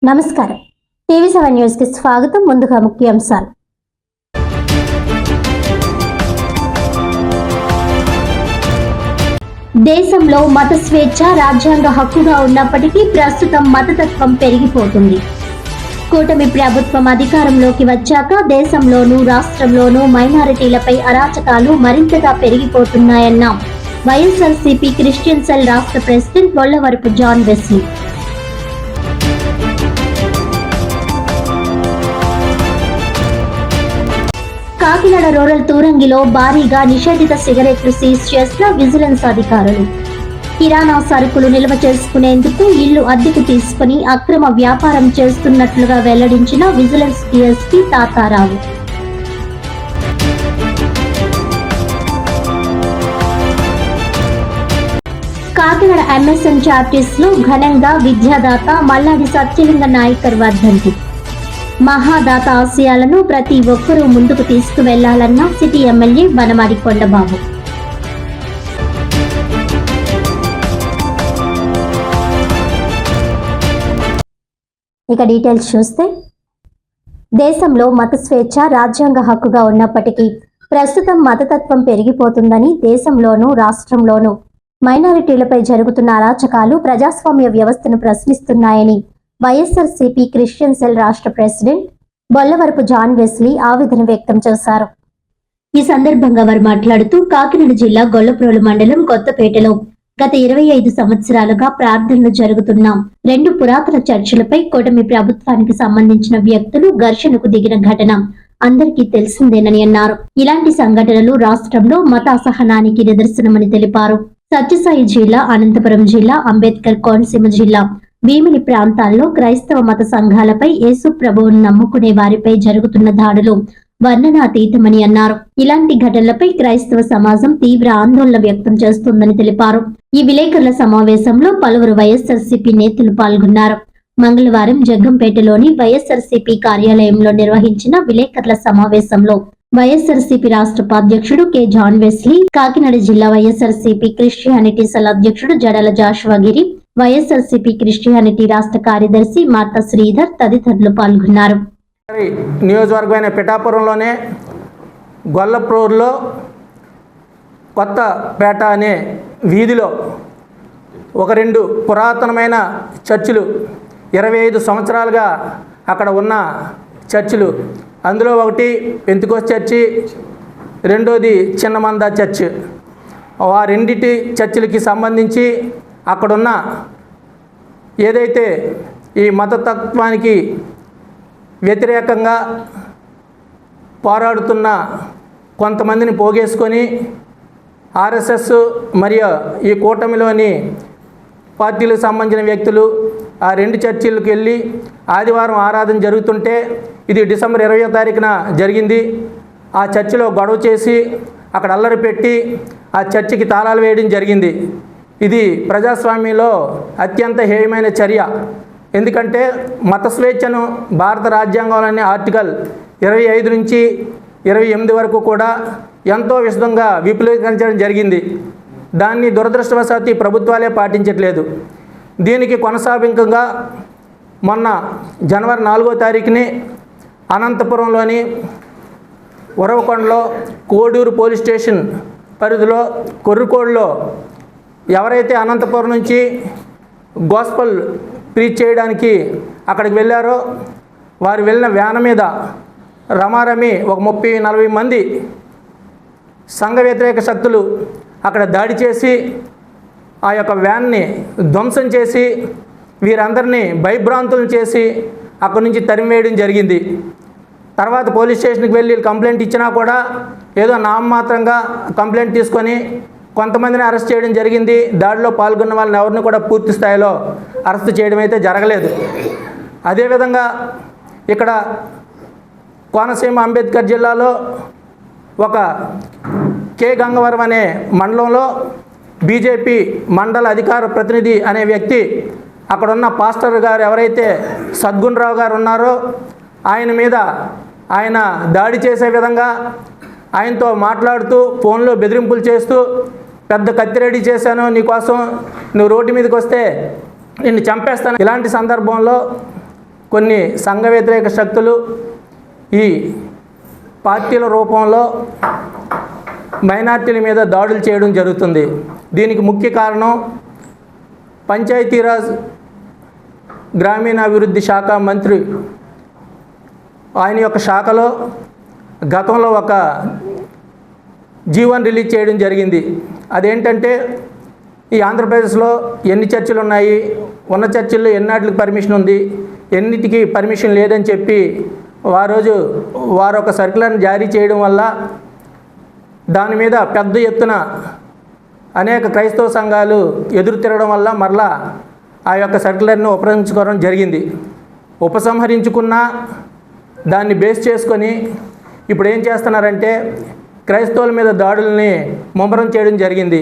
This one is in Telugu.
నమస్కారం. టీవీ7 న్యూస్ కి స్వాగతం. ముందుగా ముఖ్యాంశాలు. దేశంలో మత స్వేచ్ఛ రాజ్యాంగ హక్కుగా ఉన్నప్పటికీ ప్రస్తుతం మతతత్వం పెరిగిపోతుంది. కూటమి ప్రభుత్వం అధికారంలోకి వచ్చాక దేశంలోనూ రాష్ట్రంలోనూ మైనారిటీలపై అరాచకాలు మరింతగా పెరిగిపోతున్నాయన్న వైఎస్ఆర్సీపీ క్రిస్టియన్ సెల్ రాష్ట్ర president Bollavarapu John Wesley. Kakinada rural తూరంగిలో భారీగా నిషేధిత సిగరెట్లు సీజ్ చేసిన విజిలెన్స్ అధికారులు. కిరాణా సరుకులు నిల్వ చేసుకునేందుకు ఇల్లు అద్దెకు తీసుకుని అక్రమ వ్యాపారం చేస్తున్నట్లుగా వెల్లడించిన vigilance DSP Tatarao. Kakinada MSN చార్టీస్ లో ఘనంగా విద్యాదాత మల్లాడి సత్యలింగ నాయకర్ వర్ధంతి. మహాదాత ఆశయాలను ప్రతి ఒక్కరూ ముందుకు తీసుకువెళ్లాలన్న సిటీ ఎమ్మెల్యే వనమాడి కొండబాబు. ఇక డీటెయిల్స్ చూస్తే, దేశంలో మత స్వేచ్ఛ రాజ్యాంగ హక్కుగా ఉన్నప్పటికీ ప్రస్తుతం మతతత్వం పెరిగిపోతుందని, దేశంలోనూ రాష్ట్రంలోనూ మైనారిటీలపై జరుగుతున్న అరాచకాలు ప్రజాస్వామ్య వ్యవస్థను ప్రశ్నిస్తున్నాయని వైఎస్ఆర్సీపీ క్రిస్టియన్ సెల్ రాష్ట్ర ప్రెసిడెంట్ బొల్లవరపు జాన్ వెస్లీ ఆవేదన వ్యక్తం చేశారు. ఈ సందర్భంగా వారు మాట్లాడుతూ, కాకినాడ జిల్లా గొల్లప్రోలు మండలం కొత్తపేటలో గత 25 సంవత్సరాలుగా ప్రార్థనలు జరుగుతున్న 2 పురాతన చర్చిలపై కూటమి ప్రభుత్వానికి సంబంధించిన వ్యక్తులు ఘర్షణకు దిగిన ఘటన అందరికీ తెలిసిందేనని అన్నారు. ఇలాంటి సంఘటనలు రాష్ట్రంలో మత అసహనానికి నిదర్శనమని తెలిపారు. సత్యసాయి జిల్లా, అనంతపురం జిల్లా, అంబేద్కర్ కోనసీమ జిల్లా, భీమిలి ప్రాంతాల్లో క్రైస్తవ మత సంఘాలపై యేసు ప్రభువును నమ్ముకునే వారిపై జరుగుతున్న దాడులు వర్ణనాతీతమని అన్నారు. ఇలాంటి ఘటనలపై క్రైస్తవ సమాజం తీవ్ర ఆందోళన వ్యక్తం చేస్తుందని తెలిపారు. ఈ విలేకరుల సమావేశంలో పలువురు వైఎస్ఆర్సీపీ నేతలు పాల్గొన్నారు. మంగళవారం జగ్గంపేటలోని వైఎస్ఆర్సీపీ కార్యాలయంలో నిర్వహించిన విలేకరుల సమావేశంలో వైఎస్ఆర్సీపీ రాష్ట్ర ఉపాధ్యక్షుడు కె జాన్ వెస్లీ, కాకినాడ జిల్లా వైఎస్ఆర్సీపీ క్రిస్టియానిటీ సెల్ అధ్యక్షుడు జడల జాషువాగిరి, వైఎస్ఆర్సీపీ క్రిస్టియానిటీ రాష్ట్ర కార్యదర్శి మార్తా శ్రీధర్ తదితరులు పాల్గొన్నారు. నియోజకవర్గమైన పిఠాపురంలోనే గొల్లప్రోలులో కొత్తపేట అనే వీధిలో 2 పురాతనమైన చర్చిలు, 25 సంవత్సరాలుగా అక్కడ ఉన్న చర్చిలు. అందులో ఒకటి పెంతెకోస్తు చర్చి, రెండోది చిన్నమంద చర్చ్. ఆ రెండిటి చర్చిలకి సంబంధించి అక్కడున్న ఏదైతే ఈ మతతత్వానికి వ్యతిరేకంగా పోరాడుతున్న కొంతమందిని పోగేసుకొని ఆర్ఎస్ఎస్ మరియు ఈ కూటమిలోని పార్టీలకు సంబంధించిన వ్యక్తులు ఆ 2 చర్చిలకు వెళ్ళి ఆదివారం ఆరాధన జరుగుతుంటే, ఇది డిసెంబర్ 20వ తారీఖున జరిగింది. ఆ చర్చిలో గొడవ చేసి అక్కడ అల్లరి పెట్టి ఆ చర్చికి తాళాలు వేయడం జరిగింది. ఇది ప్రజాస్వామ్యంలో అత్యంత హేయమైన చర్య. ఎందుకంటే మత స్వేచ్ఛను భారత రాజ్యాంగంలోని ఆర్టికల్ 25 నుంచి 28 వరకు కూడా ఎంతో విశదంగా విపులీకరించడం జరిగింది. దాన్ని దురదృష్టవశాత్తు ప్రభుత్వాలే పాటించట్లేదు. దీనికి కొనసాగింపుగా మొన్న జనవరి 4వ తారీఖుని అనంతపురంలోని ఉరవకొండలో కోడూరు పోలీస్ స్టేషన్ పరిధిలో కొర్రుకోడులో ఎవరైతే అనంతపురం నుంచి గాస్పల్ ప్రీచ్ చేయడానికి అక్కడికి వెళ్ళారో వారు వెళ్ళిన వ్యాన్ మీద రమారమి ఒక 30-40 మంది సంఘ వ్యతిరేక శక్తులు అక్కడ దాడి చేసి ఆ యొక్క వ్యాన్ని ధ్వంసం చేసి వీరందరినీ భయభ్రాంతులను చేసి అక్కడి నుంచి తరిమివేయడం జరిగింది. తర్వాత పోలీస్ స్టేషన్కి వెళ్ళి కంప్లైంట్ ఇచ్చినా కూడా ఏదో నామమాత్రంగా కంప్లైంట్ తీసుకొని కొంతమందిని అరెస్ట్ చేయడం జరిగింది. దాడిలో పాల్గొన్న వాళ్ళని ఎవరిని కూడా పూర్తి స్థాయిలో అరెస్ట్ చేయడం అయితే జరగలేదు. అదేవిధంగా ఇక్కడ కోనసీమ అంబేద్కర్ జిల్లాలో ఒక కె గంగవరం అనే మండలంలో బీజేపీ మండల అధికార ప్రతినిధి అనే వ్యక్తి అక్కడున్న పాస్టర్ గారు ఎవరైతే సద్గుణరావు గారు ఉన్నారో ఆయన మీద ఆయన దాడి చేసే విధంగా ఆయనతో మాట్లాడుతూ ఫోన్లో బెదిరింపులు చేస్తూ పెద్ద కత్తి రెడీ చేశాను నీకోసం, నువ్వు రోడ్డు మీదకి వస్తే నిన్ను చంపేస్తాను. ఇలాంటి సందర్భంలో కొన్ని సంఘ వ్యతిరేక శక్తులు ఈ పార్టీల రూపంలో మైనార్టీల మీద దాడులు చేయడం జరుగుతుంది. దీనికి ముఖ్య కారణం పంచాయతీరాజ్ గ్రామీణాభివృద్ధి శాఖ మంత్రి ఆయన యొక్క శాఖలో గతంలో ఒక జీవోని రిలీజ్ చేయడం జరిగింది. అదేంటంటే ఈ ఆంధ్రప్రదేశ్లో ఎన్ని చర్చిలు ఉన్నాయి, ఉన్న చర్చిల్లో ఎన్నాటికి పర్మిషన్ ఉంది, ఎన్నిటికి పర్మిషన్ లేదని చెప్పి వారు ఒక సర్క్యులర్ని జారీ చేయడం వల్ల దాని మీద పెద్ద ఎత్తున అనేక క్రైస్తవ సంఘాలు ఎదురు తిరగడం వల్ల మరలా ఆ యొక్క సర్క్యులర్ని ఉపసంహరించుకోవడం జరిగింది. ఉపసంహరించుకున్న దాన్ని బేస్ చేసుకొని ఇప్పుడు ఏం చేస్తున్నారంటే క్రైస్తవుల మీద దాడుల్ని ముమ్మరం చేయడం జరిగింది.